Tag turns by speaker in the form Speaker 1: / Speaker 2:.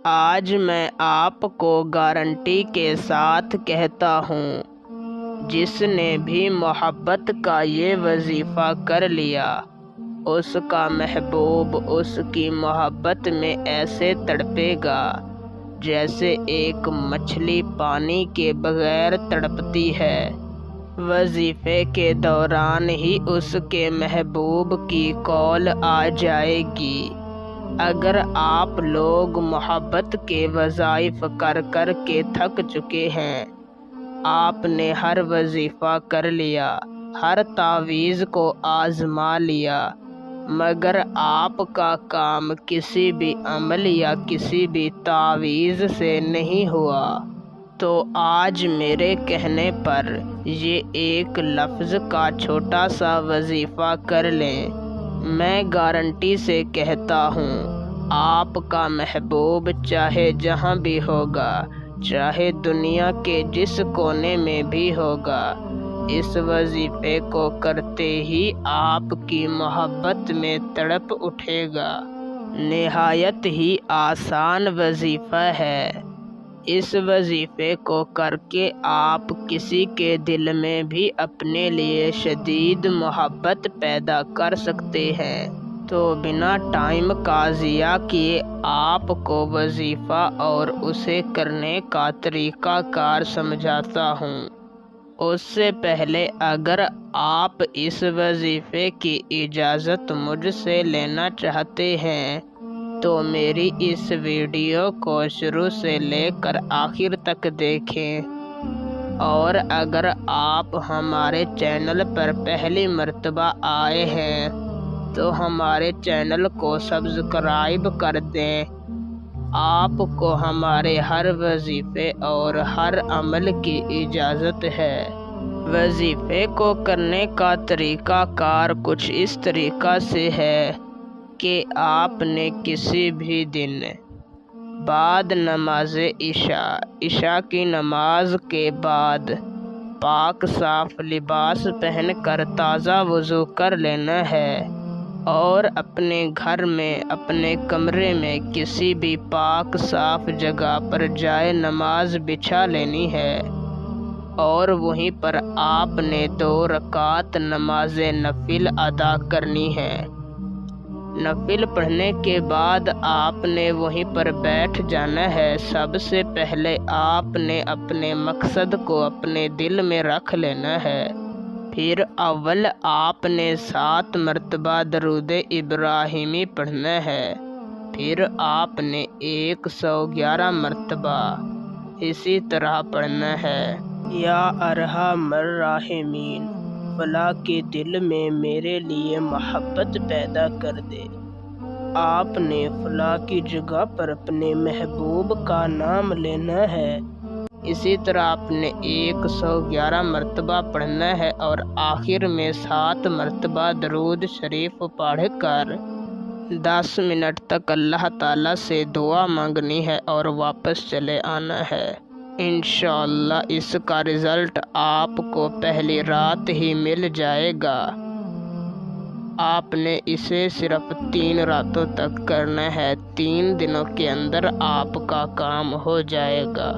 Speaker 1: آج میں آپ کو گارنٹی کے ساتھ کہتا ہوں، جس نے بھی محبت کا یہ وظیفہ کر لیا، اس کا محبوب اس کی محبت میں ایسے تڑپے گا جیسے ایک مچھلی پانی کے بغیر تڑپتی ہے۔ وظیفے کے دوران ہی اس کے محبوب کی کال آ جائے گی۔ اگر آپ لوگ محبت کے وظائف کر کر کے تھک چکے ہیں، آپ نے ہر وظیفہ کر لیا، ہر تعویذ کو آزما لیا، مگر آپ کا کام کسی بھی عمل یا کسی بھی تعویذ سے نہیں ہوا، تو آج میرے کہنے پر یہ ایک لفظ کا چھوٹا سا وظیفہ کر لیں۔ میں گارنٹی سے کہتا ہوں، آپ کا محبوب چاہے جہاں بھی ہوگا، چاہے دنیا کے جس کونے میں بھی ہوگا، اس وظیفے کو کرتے ہی آپ کی محبت میں تڑپ اٹھے گا۔ نہایت ہی آسان وظیفہ ہے۔ اس وظیفے کو کر کے آپ کسی کے دل میں بھی اپنے لیے شدید محبت پیدا کر سکتے ہیں۔ تو بنا ٹائم کا ضیاع کیے آپ کو وظیفہ اور اسے کرنے کا طریقہ کار سمجھاتا ہوں۔ اس سے پہلے اگر آپ اس وظیفے کی اجازت مجھ سے لینا چاہتے ہیں تو میری اس ویڈیو کو شروع سے لے کر آخر تک دیکھیں، اور اگر آپ ہمارے چینل پر پہلی مرتبہ آئے ہیں تو ہمارے چینل کو سبسکرائب کر دیں۔ آپ کو ہمارے ہر وظیفے اور ہر عمل کی اجازت ہے۔ وظیفے کو کرنے کا طریقہ کار کچھ اس طریقہ سے ہے کہ آپ نے کسی بھی دن بعد نماز عشاء کی نماز کے بعد پاک صاف لباس پہن کر تازہ وضو کر لینا ہے، اور اپنے گھر میں اپنے کمرے میں کسی بھی پاک صاف جگہ پر جائے نماز بچھا لینی ہے، اور وہیں پر آپ نے 2 رکعت نماز نفل ادا کرنی ہے۔ نفل پڑھنے کے بعد آپ نے وہیں پر بیٹھ جانا ہے۔ سب سے پہلے آپ نے اپنے مقصد کو اپنے دل میں رکھ لینا ہے۔ پھر اول آپ نے 7 مرتبہ درود ابراہیمی پڑھنا ہے، پھر آپ نے 111 مرتبہ اسی طرح پڑھنا ہے۔ یا ارحم الراحمین، فلاں کے دل میں میرے لیے محبت پیدا کر دے۔ آپ نے فلاں کی جگہ پر اپنے محبوب کا نام لینا ہے۔ اسی طرح آپ نے 111 مرتبہ پڑھنا ہے، اور آخر میں 7 مرتبہ درود شریف پڑھ کر 10 منٹ تک اللہ تعالیٰ سے دعا مانگنی ہے اور واپس چلے آنا ہے۔ انشاءاللہ اس کا رزلٹ آپ کو پہلی رات ہی مل جائے گا۔ آپ نے اسے صرف 3 راتوں تک کرنا ہے۔ 3 دنوں کے اندر آپ کا کام ہو جائے گا۔